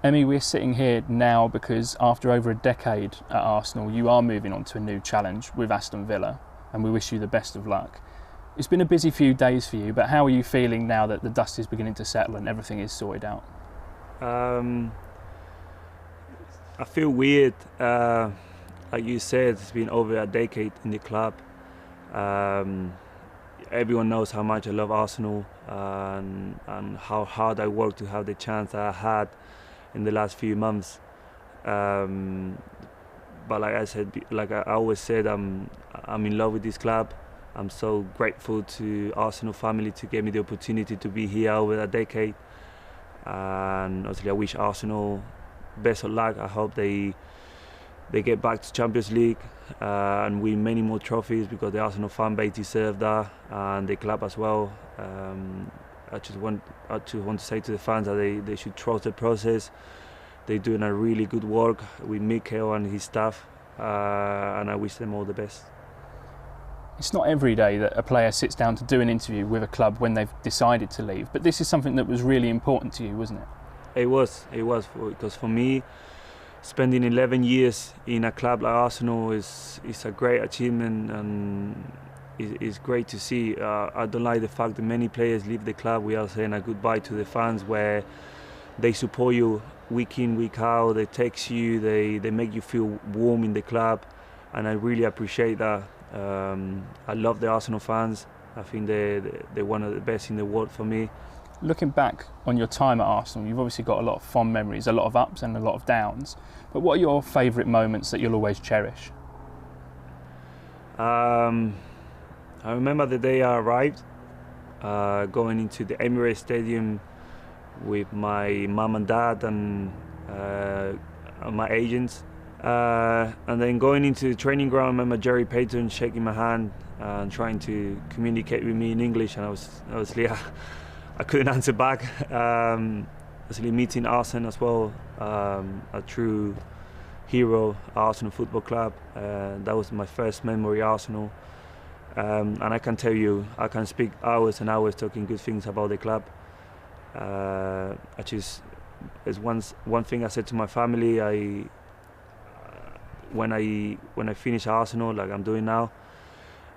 Emi, we're sitting here now because after over a decade at Arsenal, you are moving on to a new challenge with Aston Villa, and we wish you the best of luck. It's been a busy few days for you, but how are you feeling now that the dust is beginning to settle and everything is sorted out? I feel weird. Like you said, it's been over a decade in the club. Everyone knows how much I love Arsenal and how hard I worked to have the chance that I had in the last few months. But like I said, like I always said, I'm in love with this club. I'm so grateful to Arsenal family to give me the opportunity to be here over a decade. And obviously, I wish Arsenal best of luck. I hope they get back to Champions League and win many more trophies, because the Arsenal fan base deserve that, and the club as well. I just want to say to the fans that they should trust the process. They're doing a really good work with Mikel and his staff, and I wish them all the best. It's not every day that a player sits down to do an interview with a club when they've decided to leave, but this is something that was really important to you, wasn't it? It was, because for me, spending 11 years in a club like Arsenal is a great achievement, and it's great to see. I don't like the fact that many players leave the club without saying a goodbye to the fans, where they support you week in, week out, they text you, they make you feel warm in the club, and I really appreciate that. I love the Arsenal fans. I think they're one of the best in the world for me. Looking back on your time at Arsenal, you've obviously got a lot of fond memories, a lot of ups and a lot of downs. But what are your favourite moments that you'll always cherish? I remember the day I arrived, going into the Emirates Stadium with my mum and dad and my agents. And then going into the training ground, I remember Jerry Payton shaking my hand and trying to communicate with me in English, and I couldn't answer back. Obviously meeting Arsene as well, a true hero, Arsenal Football Club. That was my first memory, Arsenal. And I can tell you, I can speak hours and hours talking good things about the club. It's one thing I said to my family. When I finish Arsenal, like I'm doing now,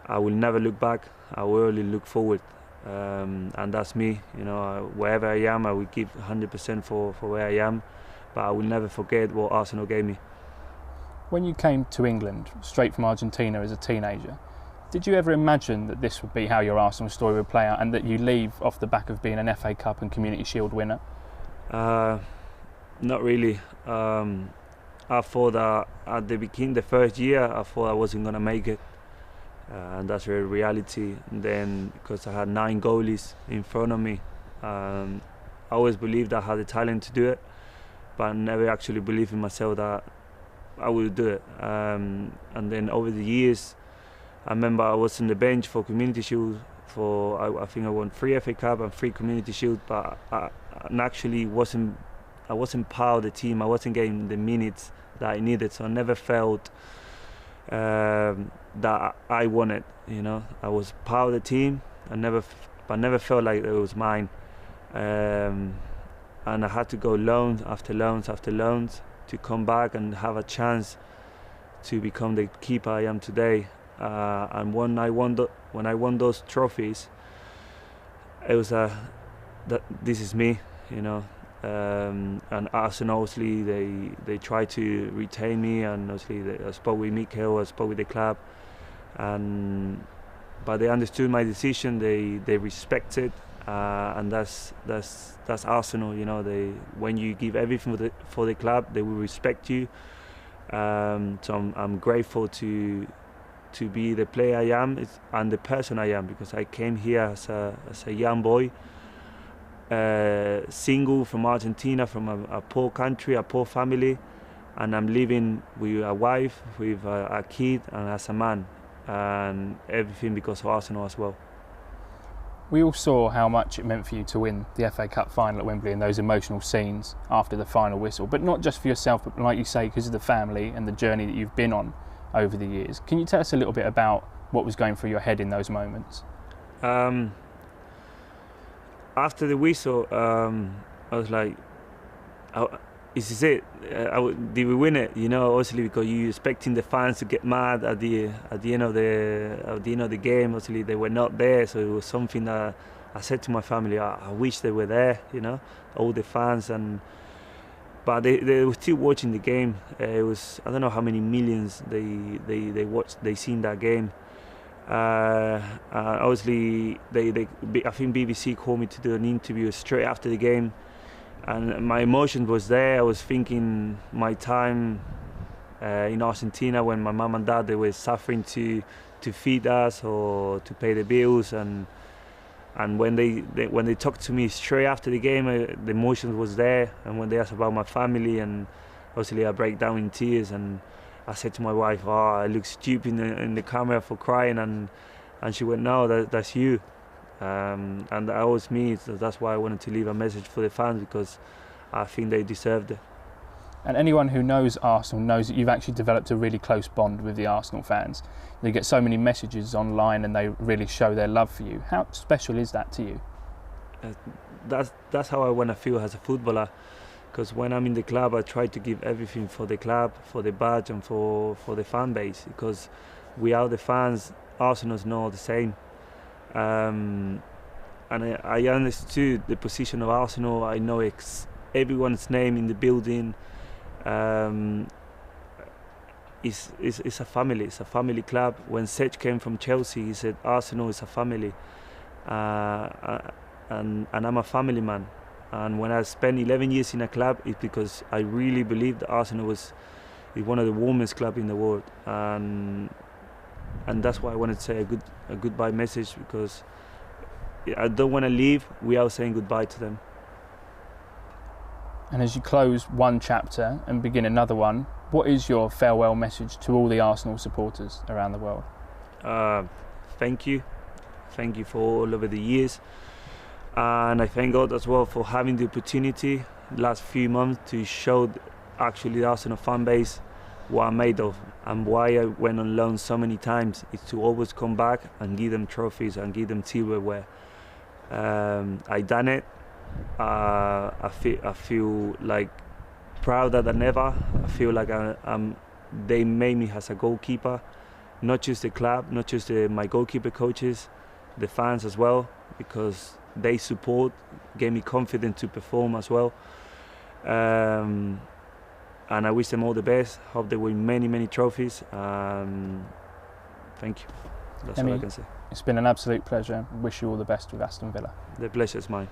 I will never look back. I will only look forward, and that's me. You know, wherever I am, I will give 100% for where I am, but I will never forget what Arsenal gave me. When you came to England, straight from Argentina as a teenager, did you ever imagine that this would be how your Arsenal story would play out, and that you leave off the back of being an FA Cup and Community Shield winner? Not really. I thought that at the beginning, the first year, I thought I wasn't going to make it. And that's the reality. And then, because I had 9 goalies in front of me, I always believed I had the talent to do it, but I never actually believed in myself that I would do it. And then over the years, I remember I was on the bench for Community Shield. I think I won 3 FA Cup and 3 Community Shield, but I actually wasn't part of the team. I wasn't getting the minutes that I needed, so I never felt that I won it. You know, I was part of the team. I never felt like it was mine. And I had to go loans after loans after loans to come back and have a chance to become the keeper I am today. And when I won those trophies, it was that this is me. You know. And Arsenal, obviously, they tried to retain me, and obviously I spoke with Mikel, I spoke with the club, but they understood my decision. They respected, and that's Arsenal. You know, when you give everything for the club, they will respect you. So I'm grateful to be the player I am and the person I am, because I came here as a young boy. Single from Argentina, from a poor country, a poor family, and I'm living with a wife, with a kid, and as a man, and everything because of Arsenal as well. We all saw how much it meant for you to win the FA Cup final at Wembley and those emotional scenes after the final whistle, but not just for yourself, but like you say, because of the family and the journey that you've been on over the years. Can you tell us a little bit about what was going through your head in those moments? After the whistle, I was like, this is it. Did we win it? You know, obviously because you expecting the fans to get mad at the end of the game. Obviously they were not there, so it was something that I said to my family. I wish they were there. You know, all the fans but they were still watching the game. It was, I don't know how many millions they watched. They seen that game. Obviously I think BBC called me to do an interview straight after the game. And my emotion was there. I was thinking my time in Argentina when my mum and dad, they were suffering to feed us or to pay the bills, and when they talked to me straight after the game, the emotion was there. And when they asked about my family, and obviously I break down in tears, and I said to my wife, "Oh, I look stupid in the camera for crying," and she went, "No, that's you." And that was me. So that's why I wanted to leave a message for the fans, because I think they deserved it. And anyone who knows Arsenal knows that you've actually developed a really close bond with the Arsenal fans. You get so many messages online and they really show their love for you. How special is that to you? That's how I want to feel as a footballer, because when I'm in the club I try to give everything for the club, for the badge, and for the fan base, because without the fans, Arsenal's not the same. And I understood the position of Arsenal. I know everyone's name in the building. It's a family. It's a family club. When Sech came from Chelsea, he said Arsenal is a family, and I'm a family man. And when I spent 11 years in a club, it's because I really believe that Arsenal is one of the warmest clubs in the world. And that's why I wanted to say a goodbye message, because I don't want to leave without saying goodbye to them. And as you close one chapter and begin another one, what is your farewell message to all the Arsenal supporters around the world? Thank you for all over the years, and I thank God as well for having the opportunity last few months to show actually the Arsenal fan base what I'm made of, and why I went on loan so many times is to always come back and give them trophies and give them silverware. I done it. I feel like prouder than ever. I feel like they made me as a goalkeeper, not just the club, not just my goalkeeper coaches, the fans as well, because they support, gave me confidence to perform as well. And I wish them all the best. Hope they win many, many trophies. Thank you. That's all I can say. It's been an absolute pleasure. Wish you all the best with Aston Villa. The pleasure's mine.